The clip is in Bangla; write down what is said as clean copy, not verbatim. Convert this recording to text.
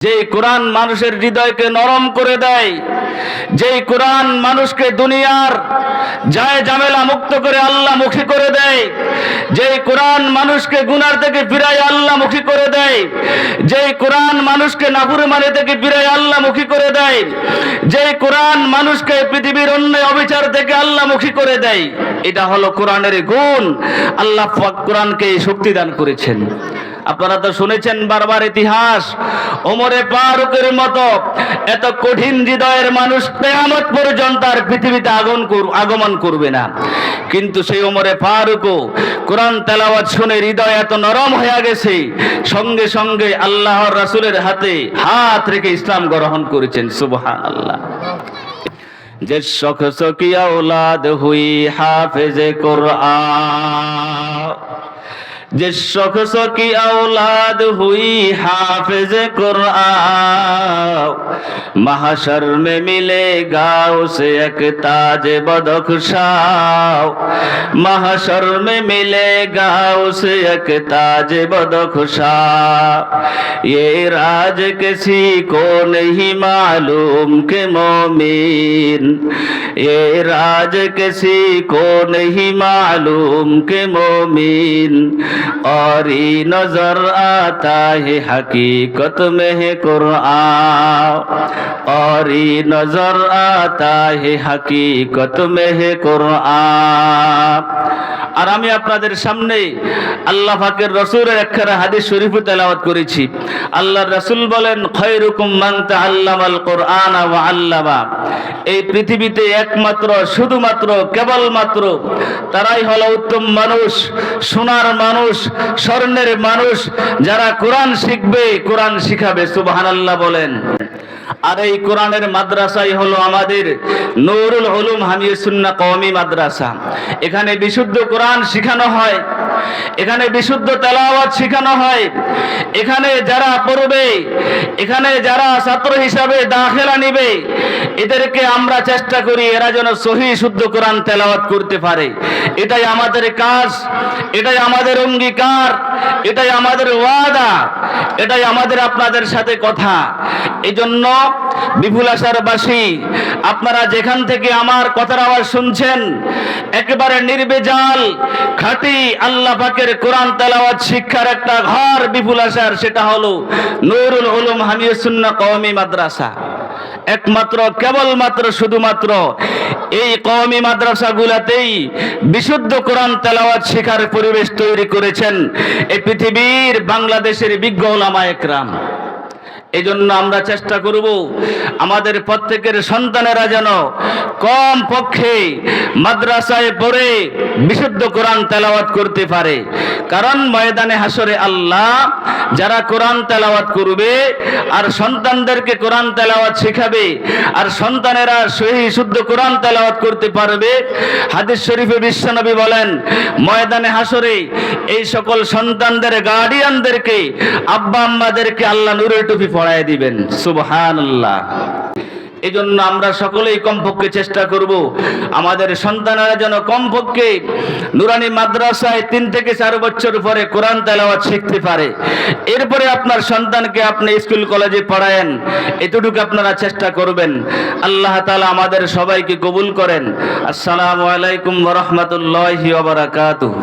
যে কোরআন মানুষের হৃদয়কে নরম করে দেয়, যে কোরআন মানুষকে দুনিয়ার যায় ঝামেলা মুক্ত করে আল্লাহমুখী করে দেয়, যে কোরআন মানুষকে গুনার থেকে ফিরায় আল্লাহমুখী করে দেয়, যে কোরআন মানুষকে নাফরমানি থেকে ফিরায় আল্লাহমুখী করে দেয়, যে কোরআন মানুষকে পৃথিবীর অন্যায় অবিচার থেকে আল্লাহমুখী করে দেয়, এটা হলো কোরআনের গুণ। আল্লাহ পাক কোরআনকে এই শক্তি দান করেছেন। আপনারা তো শুনেছেন বারবার ইতিহাস, ওমরে ফারুকের মতো এত কঠিন হৃদয়ের মানুষ কিয়ামত পর্যন্ত আর পৃথিবীতে আগমন করবে না। কিন্তু সেই ওমরে ফারুকও কোরআন তেলাওয়াত শুনে হৃদয় এত নরম হয়ে গেছে, সঙ্গে সঙ্গে আল্লাহর রাসূলের হাতে হাত রেখে ইসলাম গ্রহণ করেছেন। সুবহানাল্লাহ। जिस शख्स की औलाद हुई हाफिज कुरान, जिस शख्स की औलाद हुई हाफिज कुरान, महशर में मिलेगा उसे एक ताज बदख्शां, महशर में मिलेगा उसे एक ताज बदख्शां। ये राज किसी को नहीं मालूम के मोमिन, ये राज किसी को नहीं मालूम के मोमिन, और ही नजर आता है हकीकत में है कुरान, और ही नजर आता है हकीकत में है कुरान। আর আমি আপনাদের সামনে আল্লাহ পাকের রাসূলের একখানা হাদিস শরীফ তেলাওয়াত করেছি। আল্লাহর রাসূল বলেন, খায়রুকুম মান তাআল্লামাল কুরআন ওয়া আল্লামা। এই পৃথিবীতে একমাত্র শুধুমাত্র কেবলমাত্র তারাই হলো উত্তম মানুষ, সোনার মানুষ, স্বর্ণের মানুষ, যারা কোরআন শিখবে, কোরআন শিখাবে। সুবহানাল্লাহ বলেন। আর এই কোরআনের মাদ্রাসাই হলো আমাদের নূরুল উলুম হামিয়ে সুন্নাহ কওমি মাদ্রাসা। এখানে বিশুদ্ধ কোরআন শেখানো হয়, এখানে বিশুদ্ধ তেলাওয়াত শেখানো হয়। এখানে যারা পড়বে, এখানে যারা ছাত্র হিসাবে দাখিলা নেবে, এদেরকে আমরা চেষ্টা করি এরা যেন সহিহ শুদ্ধ কোরআন তেলাওয়াত করতে পারে। এটাই আমাদের কাজ, এটাই আমাদের অঙ্গীকার, এটাই আমাদের ওয়াদা, এটাই আমাদের আপনাদের সাথে কথা। এই জন্য বিপুল আশারবাসী, আপনারা যেখান থেকে আমার কথার আওয়াজ শুনছেন, একেবারে নির্ভেজাল খাঁটি আল্লাহ পাকের কোরআন তেলাওয়াত শিক্ষার একটা ঘর বিপুল আশার, সেটা হলো নূরুল উলুম হামিয়ে সুন্নাহ কওমি মাদ্রাসা। একমাত্র কেবলমাত্র শুধুমাত্র এই কওমি মাদ্রাসাগুলোতেই বিশুদ্ধ কোরআন তেলাওয়াত শেখার পরিবেশ তৈরি করেছেন এই পৃথিবীর বাংলাদেশের বিজ্ঞ উলামায়ে কেরাম। এই জন্য আমরা চেষ্টা করব আমাদের প্রত্যেকের সন্তানেরা যেন কম পক্ষে মাদ্রাসায় পড়ে বিশুদ্ধ কোরআন তেলাওয়াত করতে পারে। কারণ ময়দানে হাসরে আল্লাহ যারা কোরআন তেলাওয়াত করবে আর সন্তানদেরকে কোরআন তেলাওয়াত শেখাবে, আর সন্তানেরা সহিহ শুদ্ধ কোরআন তেলাওয়াত করতে পারবে, হাদিস শরীফে বিশ্বনবী বলেন, ময়দানে হাসরে এই সকল সন্তানদের গার্ডিয়ানদেরকে, আব্বা আম্মাদেরকে আল্লাহ নূরের টুপি পরায় দিবেন। সুবহানাল্লাহ। এই জন্য আমরা সকলেই কমপক্ষে চেষ্টা করব আমাদের সন্তানেরা যেন কমপক্ষে নুরানি মাদ্রাসায় 3 থেকে 4 বছর পরে কোরআন তেলাওয়াত শিখতে পারে। এরপরে আপনার সন্তানকে আপনি স্কুল কলেজে পড়ায়েন, এতটুকু আপনারা চেষ্টা করবেন। আল্লাহ তাআলা আমাদের সবাইকে কবুল করেন। আসসালামু আলাইকুম ওয়া রাহমাতুল্লাহি ওয়া বারাকাতুহু।